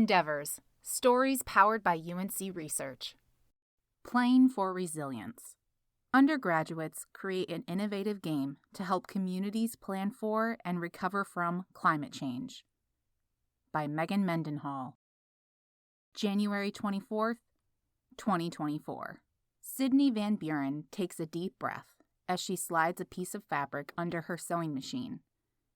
Endeavors, stories powered by UNC research. Playing for resilience. Undergraduates create an innovative game to help communities plan for and recover from climate change. By Mendenhall. January 24th, 2024. Sydney Van Buren takes a deep breath as she slides a piece of fabric under her sewing machine.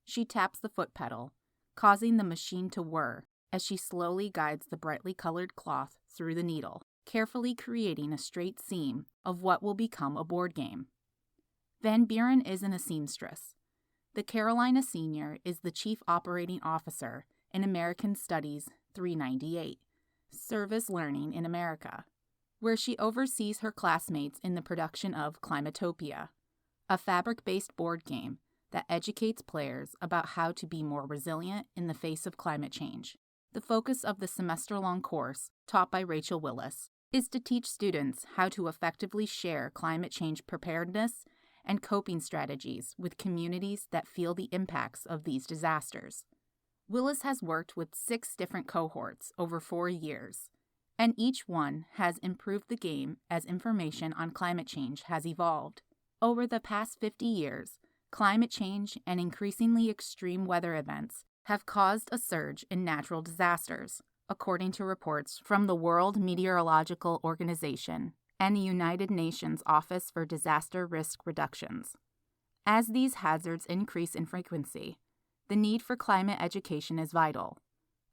She taps the foot pedal, causing the machine to whir as she slowly guides the brightly colored cloth through the needle, carefully creating a straight seam of what will become a board game. Van Buren isn't a seamstress. The Carolina senior is the Chief Operating Officer in American Studies 398, Service Learning in America, where she oversees her classmates in the production of Climatopia, a fabric-based board game that educates players about how to be more resilient in the face of climate change. The focus of the semester-long course, taught by Rachel Willis, is to teach students how to effectively share climate change preparedness and coping strategies with communities that feel the impacts of these disasters. Willis has worked with 6 different cohorts over 4 years, and each one has improved the game as information on climate change has evolved. Over the past 50 years, climate change and increasingly extreme weather events have caused a surge in natural disasters, according to reports from the World Meteorological Organization and the United Nations Office for Disaster Risk Reductions. As these hazards increase in frequency, the need for climate education is vital,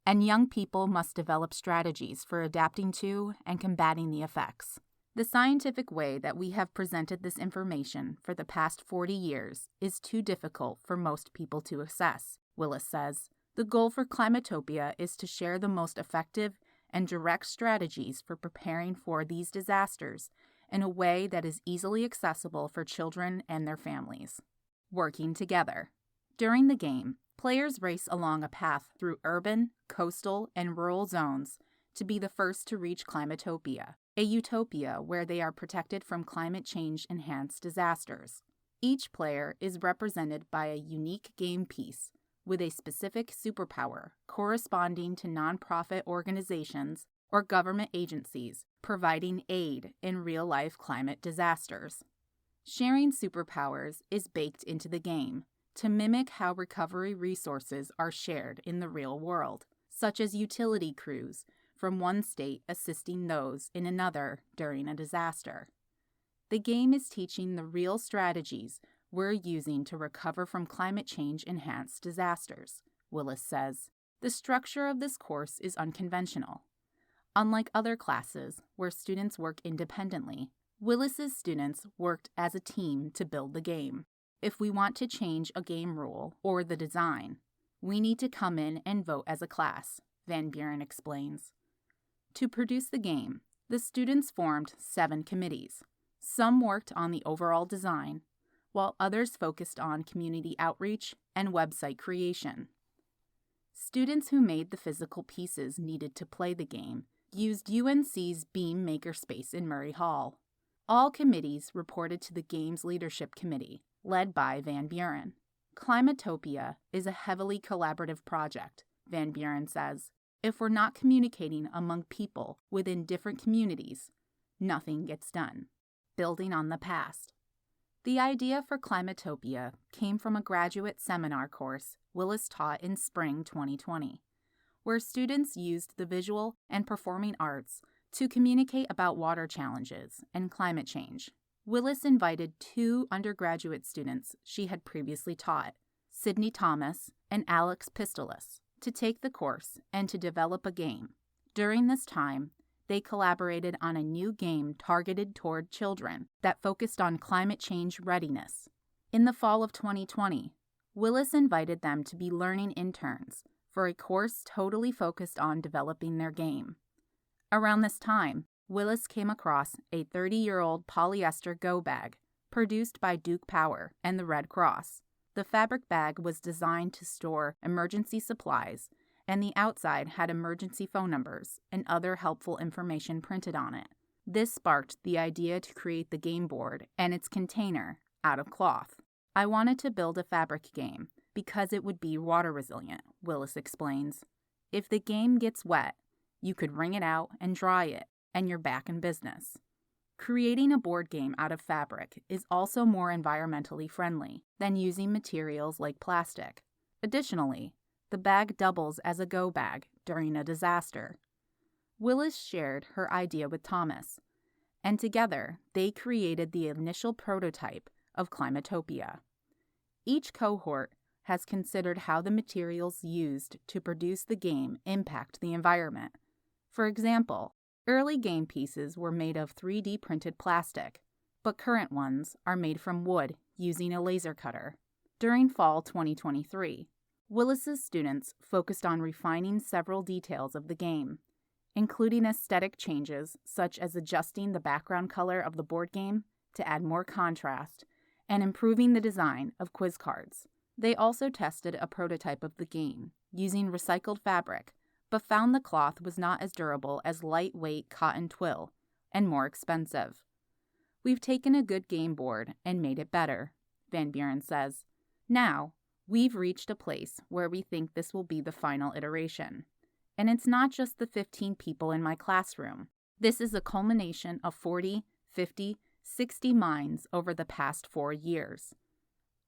and young people must develop strategies for adapting to and combating the effects. The scientific way that we have presented this information for the past 40 years is too difficult for most people to assess, Willis says. The goal for Climatopia is to share the most effective and direct strategies for preparing for these disasters in a way that is easily accessible for children and their families. Working together. During the game, players race along a path through urban, coastal, and rural zones to be the first to reach Climatopia, a utopia where they are protected from climate change-enhanced disasters. Each player is represented by a unique game piece with a specific superpower corresponding to nonprofit organizations or government agencies providing aid in real-life climate disasters. Sharing superpowers is baked into the game to mimic how recovery resources are shared in the real world, such as utility crews from one state assisting those in another during a disaster. The game is teaching the real strategies we're using to recover from climate change-enhanced disasters, Willis says. The structure of this course is unconventional. Unlike other classes where students work independently, Willis's students worked as a team to build the game. If we want to change a game rule or the design, we need to come in and vote as a class, Van Buren explains. To produce the game, the students formed 7 committees. Some worked on the overall design, while others focused on community outreach and website creation. Students who made the physical pieces needed to play the game used UNC's Beam Makerspace in Murray Hall. All committees reported to the game's leadership committee, led by Van Buren. Climatopia is a heavily collaborative project, Van Buren says. If we're not communicating among people within different communities, nothing gets done. Building on the past. The idea for Climatopia came from a graduate seminar course Willis taught in spring 2020, where students used the visual and performing arts to communicate about water challenges and climate change. Willis invited 2 undergraduate students she had previously taught, Sydney Thomas and Alex Pistolis, to take the course and to develop a game. During this time, they collaborated on a new game targeted toward children that focused on climate change readiness. In the fall of 2020, Willis invited them to be learning interns for a course totally focused on developing their game. Around this time, Willis came across a 30-year-old polyester go bag produced by Duke Power and the Red Cross. The fabric bag was designed to store emergency supplies, and the outside had emergency phone numbers and other helpful information printed on it. This sparked the idea to create the game board and its container out of cloth. I wanted to build a fabric game because it would be water resilient, Willis explains. If the game gets wet, you could wring it out and dry it, and you're back in business. Creating a board game out of fabric is also more environmentally friendly than using materials like plastic. Additionally, the bag doubles as a go bag during a disaster. Willis shared her idea with Thomas, and together they created the initial prototype of Climatopia. Each cohort has considered how the materials used to produce the game impact the environment. For example, early game pieces were made of 3D printed plastic, but current ones are made from wood using a laser cutter. During fall 2023, Willis's students focused on refining several details of the game, including aesthetic changes such as adjusting the background color of the board game to add more contrast and improving the design of quiz cards. They also tested a prototype of the game using recycled fabric, but found the cloth was not as durable as lightweight cotton twill and more expensive. "We've taken a good game board and made it better," Van Buren says. "Now, we've reached a place where we think this will be the final iteration. And it's not just the 15 people in my classroom. This is a culmination of 40, 50, 60 minds over the past 4 years."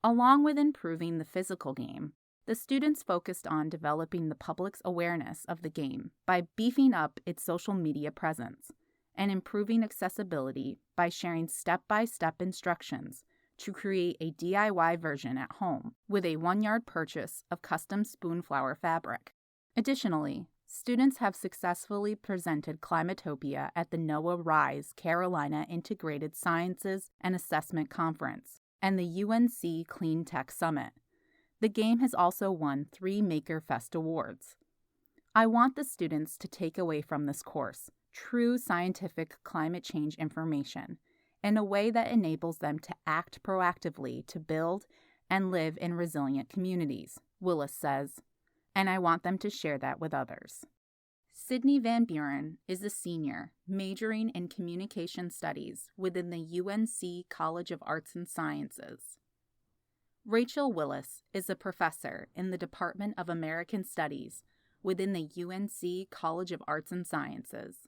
Along with improving the physical game, the students focused on developing the public's awareness of the game by beefing up its social media presence and improving accessibility by sharing step-by-step instructions to create a DIY version at home with a 1-yard purchase of custom spoonflower fabric. Additionally, students have successfully presented Climatopia at the NOAA RISE Carolina Integrated Sciences and Assessment Conference and the UNC Clean Tech Summit. The game has also won 3 Maker Fest awards. I want the students to take away from this course true scientific climate change information in a way that enables them to act proactively to build and live in resilient communities, Willis says, and I want them to share that with others. Sydney Van Buren is a senior majoring in communication studies within the UNC College of Arts and Sciences. Rachel Willis is a professor in the Department of American Studies within the UNC College of Arts and Sciences.